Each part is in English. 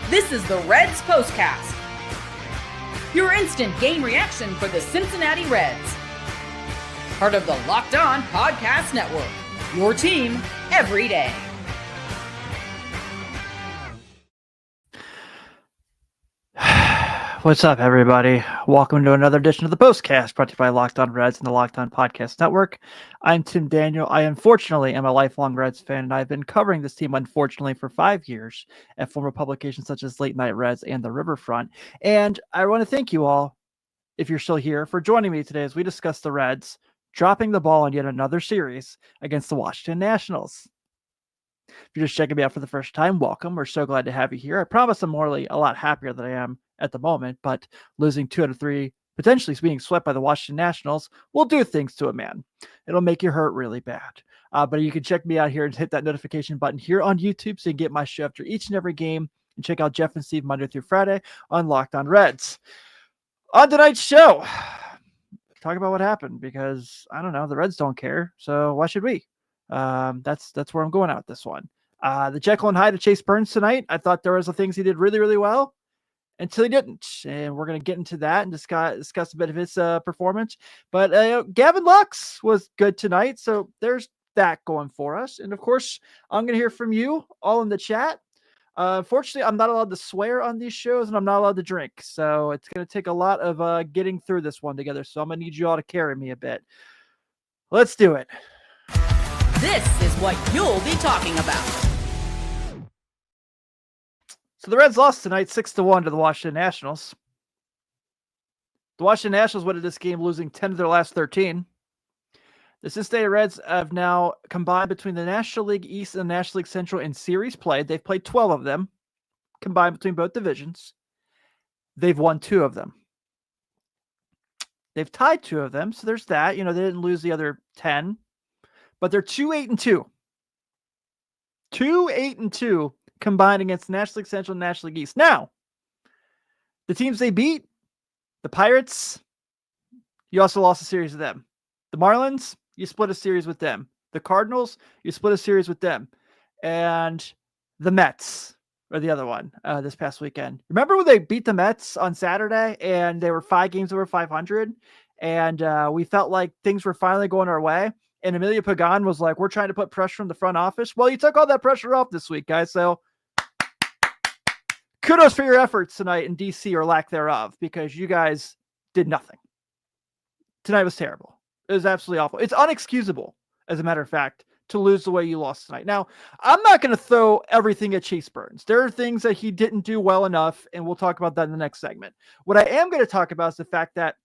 This is the Reds POSTCAST, your instant game reaction for the Cincinnati Reds. Part of the Locked On Podcast Network, your team every day. What's up, everybody? Welcome to another edition of the POSTCAST, brought to you by Locked On Reds and the Locked On Podcast Network. I'm Tim Daniel. I unfortunately am a lifelong Reds fan, and I've been covering this team, unfortunately, for 5 years at former publications such as Late Night Reds and The Riverfront. And I want to thank you all, if you're still here, for joining me today as we discuss the Reds dropping the ball in yet another series against the Washington Nationals. If you're just checking me out for the first time, welcome. We're so glad to have you here. I promise I'm morally a lot happier than I am at the moment, but losing 2 out of 3, potentially being swept by the Washington Nationals, will do things to a man. It'll make you hurt really bad. But you can check me out here and hit that notification button here on YouTube so you can get my show after each and every game, and check out Jeff and Steve Monday through Friday on Locked On Reds. On tonight's show, talk about what happened, because I don't know, the Reds don't care, so why should we? That's where I'm going out with this one. The Jekyll and Hyde of Chase Burns tonight. I thought there was the things he did really, really well until he didn't. And we're going to get into that and discuss a bit of his performance. But Gavin Lux was good tonight. So there's that going for us. And of course, I'm going to hear from you all in the chat. Fortunately, I'm not allowed to swear on these shows, and I'm not allowed to drink. So it's going to take a lot of getting through this one together. So I'm going to need you all to carry me a bit. Let's do it. This is what you'll be talking about. So the Reds lost tonight 6-1 to the Washington Nationals. The Washington Nationals went into this game losing 10 of their last 13. The Cincinnati Reds have now combined between the National League East and the National League Central in series played. They've played 12 of them, combined between both divisions. They've won 2 of them. They've tied 2 of them, so there's that. You know, they didn't lose the other 10. But they're 2-8-2. 2-8-2 combined against National League Central and National League East. Now, the teams they beat, the Pirates, you also lost a series with them. The Marlins, you split a series with them. The Cardinals, you split a series with them. And the Mets are the other one this past weekend. Remember when they beat the Mets on Saturday and they were 5 games over 500? And we felt like things were finally going our way. And Emilio Pagan was like, we're trying to put pressure on the front office. Well, you took all that pressure off this week, guys. So kudos for your efforts tonight in DC, or lack thereof, because you guys did nothing. Tonight was terrible. It was absolutely awful. It's unexcusable, as a matter of fact, to lose the way you lost tonight. Now, I'm not going to throw everything at Chase Burns. There are things that he didn't do well enough, and we'll talk about that in the next segment. What I am going to talk about is the fact that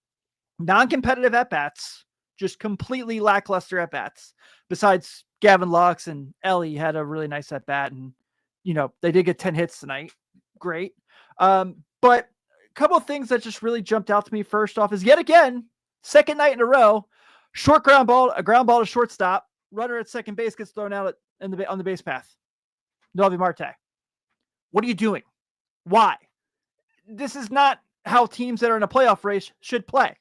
non-competitive at-bats, just completely lackluster at-bats, besides Gavin Lux and Ellie had a really nice at-bat, and, you know, they did get 10 hits tonight. Great. But a couple of things that just really jumped out to me first off is, yet again, second night in a row, short ground ball, a ground ball to shortstop, runner at second base gets thrown out on the base path. Novi Marte. What are you doing? Why? This is not how teams that are in a playoff race should play.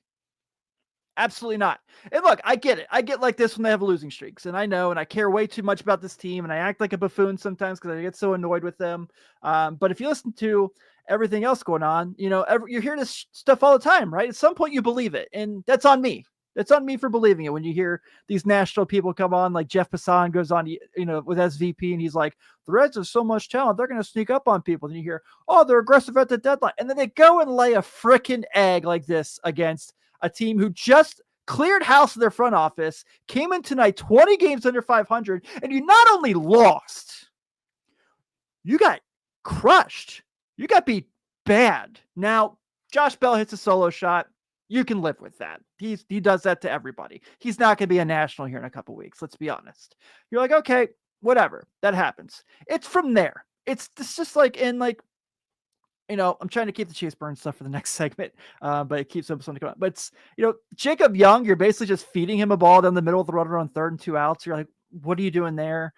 Absolutely not. And look, I get it. I get like this when they have losing streaks. And I know, and I care way too much about this team. And I act like a buffoon sometimes because I get so annoyed with them. But if you listen to everything else going on, you know, you hear this stuff all the time, right? At some point you believe it. And that's on me. That's on me for believing it. When you hear these national people come on, like Jeff Passan goes on, you know, with SVP, and he's like, the Reds have so much talent, they're going to sneak up on people. And you hear, oh, they're aggressive at the deadline. And then they go and lay a freaking egg like this against a team who just cleared house of their front office, came in tonight 20 games under 500, and you not only lost, you got crushed. You got beat bad. Now, Josh Bell hits a solo shot. You can live with that. He does that to everybody. He's not going to be a national here in a couple weeks. Let's be honest. You're like, okay, whatever. That happens. It's from there. It's just like in like, you know, I'm trying to keep the Chase Burns stuff for the next segment, but it keeps something to come out. But it's, you know, Jacob Young, you're basically just feeding him a ball down the middle of the runner on 3rd and 2 outs. You're like, what are you doing there?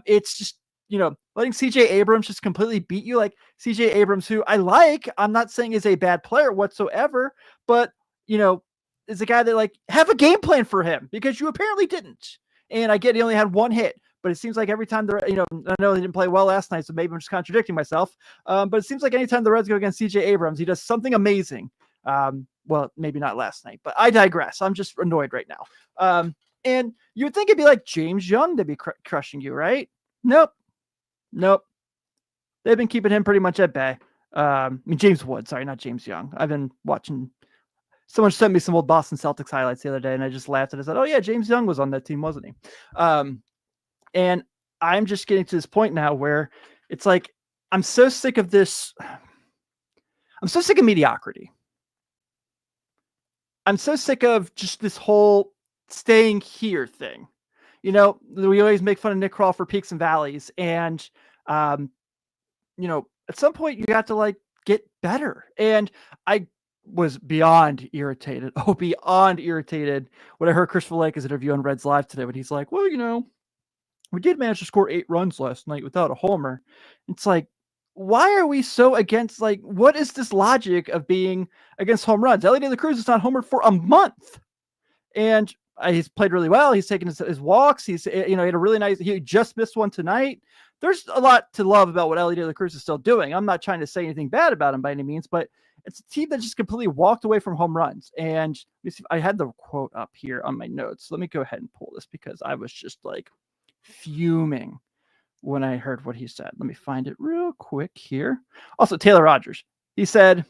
It's just, you know, letting CJ Abrams just completely beat you. Like CJ Abrams, who I like, I'm not saying is a bad player whatsoever, but, you know, is a guy that, like, have a game plan for him, because you apparently didn't. And I get he only had 1 hit, but it seems like every time I know they didn't play well last night, so maybe I'm just contradicting myself. But it seems like anytime the Reds go against CJ Abrams, he does something amazing. Well, maybe not last night, but I digress. I'm just annoyed right now. And you would think it'd be like James Young to be crushing you, right? Nope. They've been keeping him pretty much at bay. James Wood, sorry, not James Young. I've been watching. Someone sent me some old Boston Celtics highlights the other day, and I just laughed and I said, "Oh yeah, James Young was on that team, wasn't he?" And I'm just getting to this point now where it's like I'm so sick of this. I'm so sick of mediocrity. I'm so sick of just this whole staying here thing. We always make fun of Nick Kroll for peaks and valleys, and at some point you got to get better. And I was beyond irritated when I heard Chris Valleca's interview on Reds Live today, when he's like, well, we did manage to score 8 runs last night without a homer. It's like, why are we so against, what is this logic of being against home runs? Ellie De La Cruz is not homered for a month. And he's played really well. He's taken his walks. He had a really nice, he just missed one tonight. There's a lot to love about what Ellie De La Cruz is still doing. I'm not trying to say anything bad about him by any means, but it's a team that just completely walked away from home runs. And I had the quote up here on my notes. Let me go ahead and pull this because I was just fuming when I heard what he said. Let me find it real quick here. Also, Taylor Rogers, he said,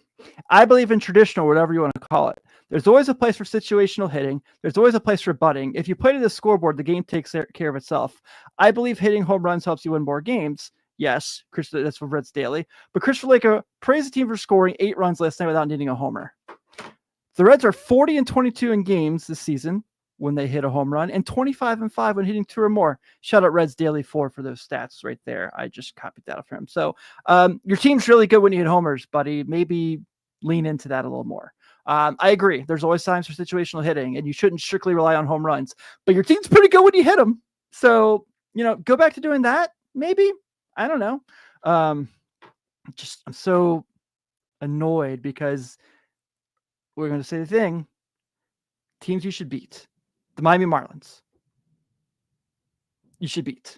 I believe in traditional, whatever you want to call it. There's always a place for situational hitting. There's always a place for butting. If you play to the scoreboard, the game takes care of itself. I believe hitting home runs helps you win more games. Yes, Chris, that's from Reds Daily. But Chris Valleca praised the team for scoring 8 runs last night without needing a homer. The Reds are 40-22 in games this season when they hit a home run, and 25-5 when hitting 2 or more. Shout out Reds Daily 4 for those stats right there. I just copied that from him. So your team's really good when you hit homers, buddy. Maybe lean into that a little more. I agree. There's always times for situational hitting, and you shouldn't strictly rely on home runs. But your team's pretty good when you hit them. So, go back to doing that, maybe. I don't know. I'm so annoyed because we're going to say the thing. Teams you should beat. The Miami Marlins. You should beat.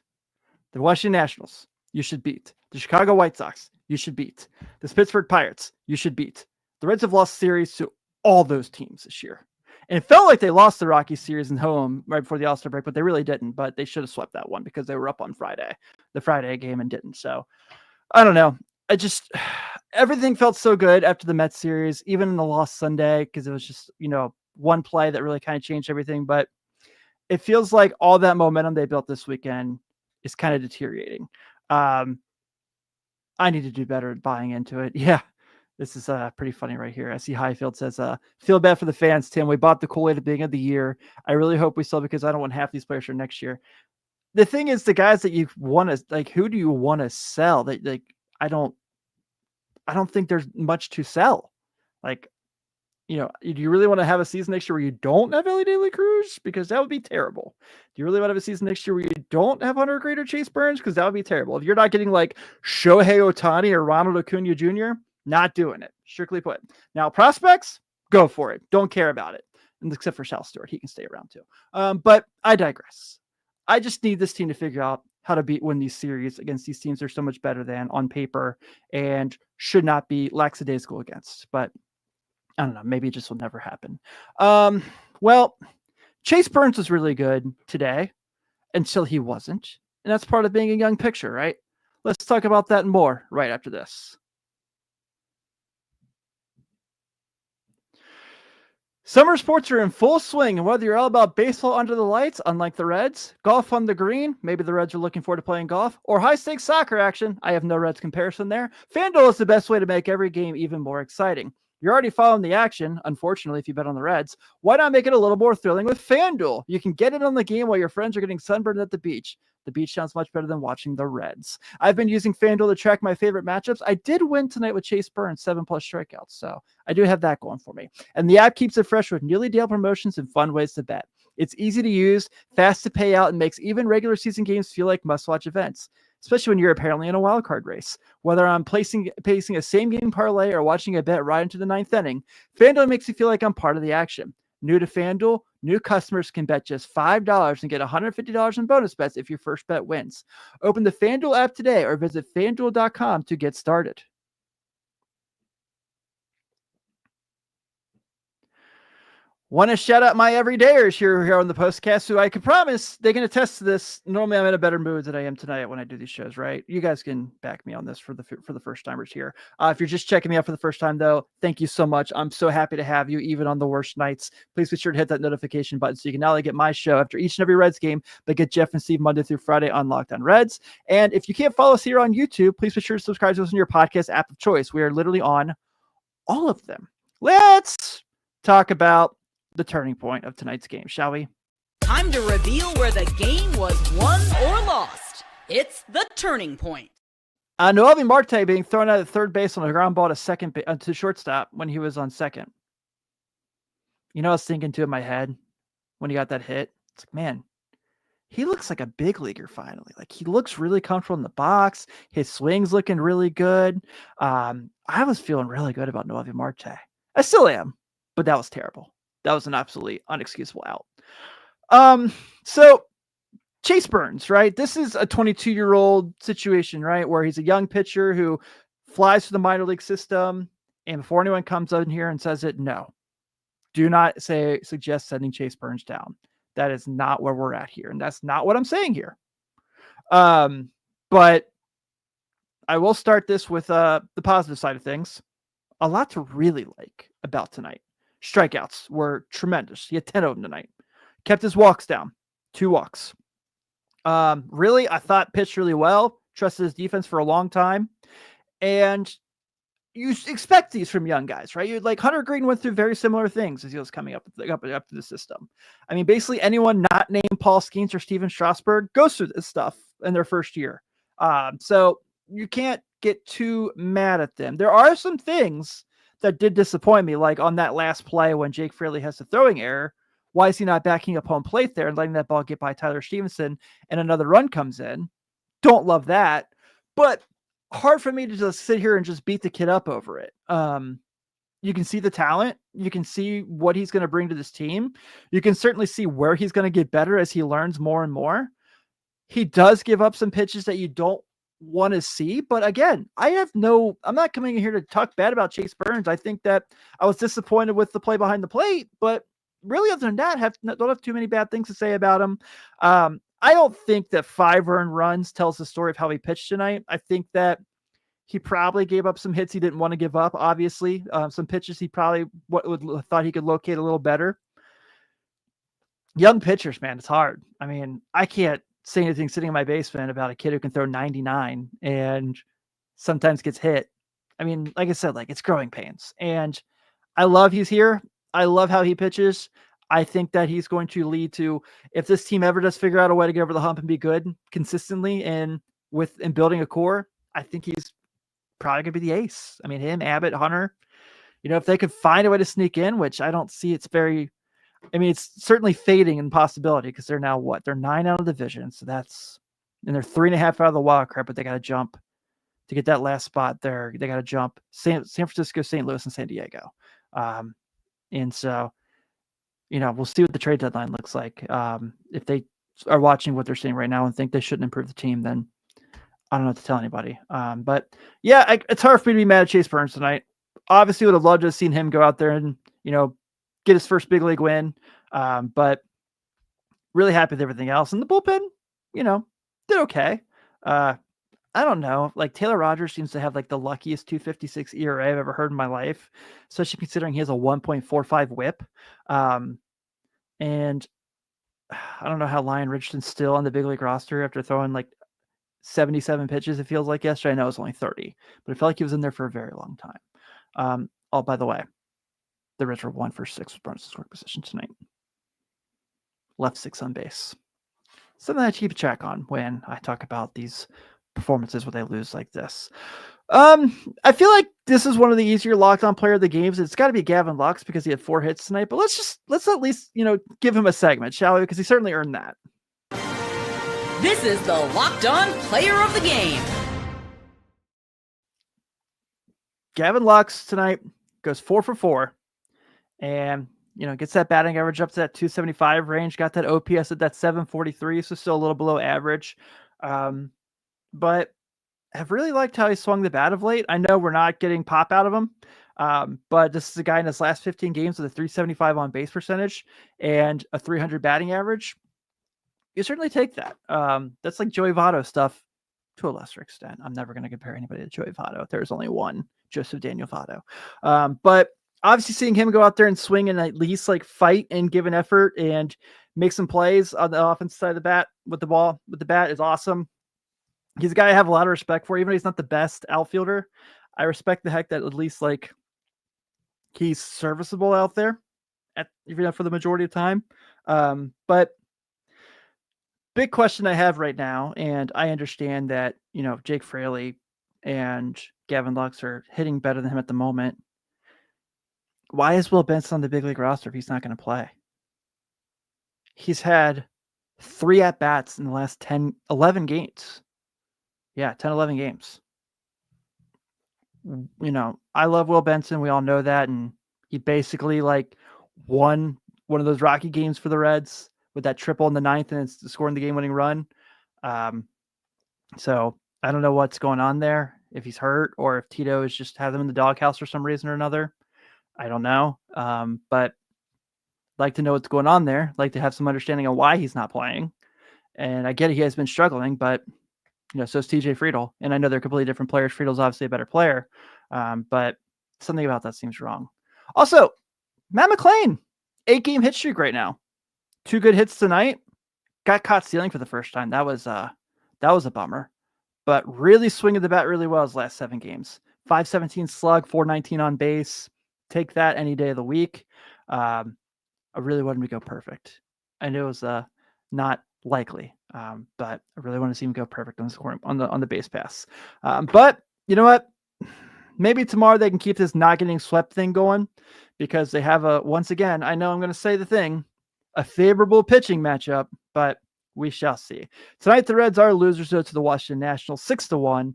The Washington Nationals. You should beat. The Chicago White Sox. You should beat. The Pittsburgh Pirates. You should beat. The Reds have lost series to all those teams this year. And it felt like they lost the Rockies series in home right before the All-Star break, but they really didn't. But they should have swept that one because they were up on the Friday game, and didn't. So I don't know. Everything felt so good after the Mets series, even in the loss Sunday, because it was just, one play that really kind of changed everything. But it feels like all that momentum they built this weekend is kind of deteriorating. I need to do better at buying into it. Yeah. This is pretty funny right here. I see Highfield says, feel bad for the fans, Tim. We bought the Kool-Aid at the beginning of the year. I really hope we sell because I don't want half these players for next year. The thing is, the guys that you want to, who do you want to sell? I don't think there's much to sell. Do you really want to have a season next year where you don't have Ellie De La Cruz? Because that would be terrible. Do you really want to have a season next year where you don't have Hunter Greene or Chase Burns? Because that would be terrible. If you're not getting Shohei Ohtani or Ronald Acuna Jr., not doing it. Strictly put. Now, prospects, go for it. Don't care about it. And except for Shal Stewart. He can stay around too. But I digress. I just need this team to figure out how to win these series against these teams they're so much better than on paper and should not be lackadaisical against. But I don't know. Maybe it just will never happen. Well, Chase Burns was really good today until he wasn't. And that's part of being a young pitcher, right? Let's talk about that more right after this. Summer sports are in full swing, and whether you're all about baseball under the lights, unlike the Reds, golf on the green, maybe the Reds are looking forward to playing golf, or high-stakes soccer action, I have no Reds comparison there, FanDuel is the best way to make every game even more exciting. You're already following the action, unfortunately, if you bet on the Reds. Why not make it a little more thrilling with FanDuel? You can get in on the game while your friends are getting sunburned at the beach. The beach sounds much better than watching the Reds. I've been using FanDuel to track my favorite matchups. I did win tonight with Chase Burns, 7+ strikeouts, so I do have that going for me. And the app keeps it fresh with newly deal promotions and fun ways to bet. It's easy to use, fast to pay out, and makes even regular season games feel like must-watch events, especially when you're apparently in a wild card race. Whether I'm placing a same-game parlay or watching a bet right into the 9th inning, FanDuel makes you feel like I'm part of the action. new to FanDuel, new customers can bet just $5 and get $150 in bonus bets if your first bet wins. Open the FanDuel app today or visit FanDuel.com to get started. Want to shout out my everydayers here on the postcast, who I can promise they can attest to this. Normally, I'm in a better mood than I am tonight when I do these shows, right? You guys can back me on this for the first timers here. If you're just checking me out for the first time, though, thank you so much. I'm so happy to have you, even on the worst nights. Please be sure to hit that notification button so you can not only get my show after each and every Reds game, but get Jeff and Steve Monday through Friday on Locked On Reds. And if you can't follow us here on YouTube, please be sure to subscribe to us in your podcast app of choice. We are literally on all of them. Let's talk about the turning point of tonight's game, shall we? Time to reveal where the game was won or lost. It's the turning point. Noelvi Marte being thrown out at third base on a ground ball to shortstop when he was on second. You know, I was thinking too in my head when he got that hit. It's like, man, he looks like a big leaguer finally. Like, he looks really comfortable in the box. His swing's looking really good. I was feeling really good about Noelvi Marte. I still am, but that was terrible. That was an absolutely unexcusable out. So Chase Burns, right? This is a 22-year-old situation, right? Where he's a young pitcher who flies through the minor league system. And before anyone comes in here and says it, no, do not suggest sending Chase Burns down. That is not where we're at here. And that's not what I'm saying here. But I will start this with the positive side of things. A lot to really like about tonight. Strikeouts were tremendous. He had 10 of them tonight. Kept his walks down. 2 walks. Really, I thought pitched really well. Trusted his defense for a long time. And you expect these from young guys, right? Like Hunter Green went through very similar things as he was coming up to the system. I mean, basically anyone not named Paul Skeens or Steven Strasburg goes through this stuff in their first year. So you can't get too mad at them. There are some things that did disappoint me, like on that last play when Jake Fraley has the throwing error. Why is he not backing up home plate there and letting that ball get by Tyler Stevenson and another run comes in? Don't love that, but hard for me to just sit here and just beat the kid up over it. You can see the talent. You can see what he's going to bring to this team. You can certainly see where he's going to get better as he learns more and more. He does give up some pitches that you don't want to see, but again, I'm not coming in here to talk bad about Chase Burns. I think that I was disappointed with the play behind the plate, but really other than that, don't have too many bad things to say about him. I don't think that 5 earned runs tells the story of how he pitched tonight. I think that he probably gave up some hits he didn't want to give up. Obviously, some pitches he probably thought he could locate a little better. Young pitchers, man, it's hard. I mean, I can't say anything sitting in my basement about a kid who can throw 99 and sometimes gets hit. I mean, like I said, like, it's growing pains, and I love he's here. I love how he pitches. I think that he's going to lead to, if this team ever does figure out a way to get over the hump and be good consistently and building a core, I think he's probably going to be the ace. I mean, him, Abbott, Hunter, if they could find a way to sneak in, which I don't see, it's certainly fading in possibility because they're now they're 9 out of the division. So and they're 3.5 out of the wild card, but they got to jump to get that last spot there. They got to jump San Francisco, St. Louis, and San Diego. And so, we'll see what the trade deadline looks like. If they are watching what they're seeing right now and think they shouldn't improve the team, then I don't know what to tell anybody. But yeah, it's hard for me to be mad at Chase Burns tonight. Obviously would have loved to have seen him go out there and, get his first big league win. But really happy with everything else. And the bullpen, did okay. I don't know. Like, Taylor Rogers seems to have like the luckiest 2.56 ERA I've ever heard in my life, especially considering he has a 1.45 whip. And I don't know how Lyon Richardson's still on the big league roster after throwing like 77 pitches. It feels like yesterday. I know it was only 30, but it felt like he was in there for a very long time. Oh, by the way, the Reds were 1 for 6 with runners in scoring position tonight. Left 6 on base. Something I keep a track on when I talk about these performances where they lose like this. I feel like this is one of the easier locked on player of the games. It's got to be Gavin Lux because he had 4 hits tonight, but let's at least, give him a segment, shall we? Because he certainly earned that. This is the Locked On Player of the Game. Gavin Lux tonight goes 4 for 4, and Gets that batting average up to that 275 range, got that OPS at that 743, so still a little below average. But I've really liked how he swung the bat of late. I know we're not getting pop out of him, but this is a guy in his last 15 games with a 375 on base percentage and a 300 batting average. You certainly take that. That's like Joey Votto stuff to a lesser extent. I'm never going to compare anybody to Joey Votto. There's only one, Joseph Daniel Votto. But obviously seeing him go out there and swing and at least like fight and give an effort and make some plays on the offensive side of the bat with the bat is awesome. He's a guy I have a lot of respect for, even though he's not the best outfielder. I respect the heck that at least like he's serviceable out there even for the majority of time. But big question I have right now, and I understand that, Jake Fraley and Gavin Lux are hitting better than him at the moment. Why is Will Benson on the big league roster if he's not going to play? He's had 3 at-bats in the last 11 games. Yeah, 10, 11 games. I love Will Benson. We all know that. And he basically won one of those Rocky games for the Reds with that triple in the 9th and it's scoring the game-winning run. So I don't know what's going on there, if he's hurt or if Tito is just has him in the doghouse for some reason or another. I don't know. But like to know what's going on there. Like to have some understanding on why he's not playing. And I get it, he has been struggling, but so is TJ Friedel. And I know they're completely different players. Friedel's obviously a better player. But something about that seems wrong. Also, Matt McClain, 8-game hit streak right now. 2 good hits tonight. Got caught stealing for the first time. That was a bummer. But really swinging the bat really well his last 7 games. 517 slug, 419 on base. Take that any day of the week. I really wanted him to go perfect. I knew it was not likely, but I really want to see him go perfect on the scoring on the base pass. But you know what? Maybe tomorrow they can keep this not getting swept thing going because they have once again, I know I'm going to say the thing, a favorable pitching matchup, but we shall see. Tonight, the Reds are losers to the Washington Nationals 6-1.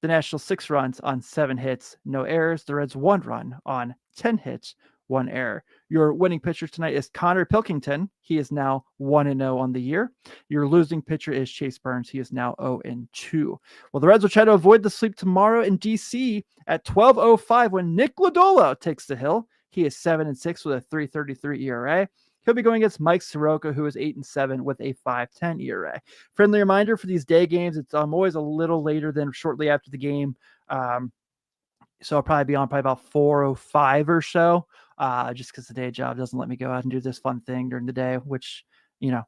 The Nationals 6 runs on 7 hits, no errors. The Reds 1 run on 10 hits, 1 error. Your winning pitcher tonight is Connor Pilkington. He is now 1-0 on the year. Your losing pitcher is Chase Burns. He is now 0-2. Well, the Reds will try to avoid the sweep tomorrow in DC at 12:05 when Nick Lodolo takes the hill. He is 7-6 with a 3.33 ERA. He'll be going against Mike Soroka, who is 8-7 with a 5.10 ERA. Friendly reminder for these day games, it's always a little later than shortly after the game. So I'll probably be on about 4:05 or so, just because the day job doesn't let me go out and do this fun thing during the day, which,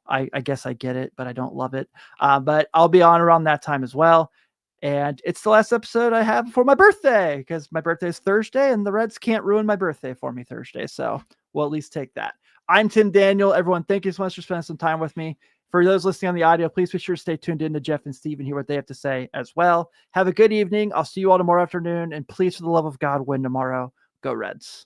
I guess I get it, but I don't love it. But I'll be on around that time as well. And it's the last episode I have before my birthday because my birthday is Thursday and the Reds can't ruin my birthday for me Thursday. So we'll at least take that. I'm Tim Daniel. Everyone, thank you so much for spending some time with me. For those listening on the audio, please be sure to stay tuned in to Jeff and Steve and hear what they have to say as well. Have a good evening. I'll see you all tomorrow afternoon. And please, for the love of God, win tomorrow. Go Reds.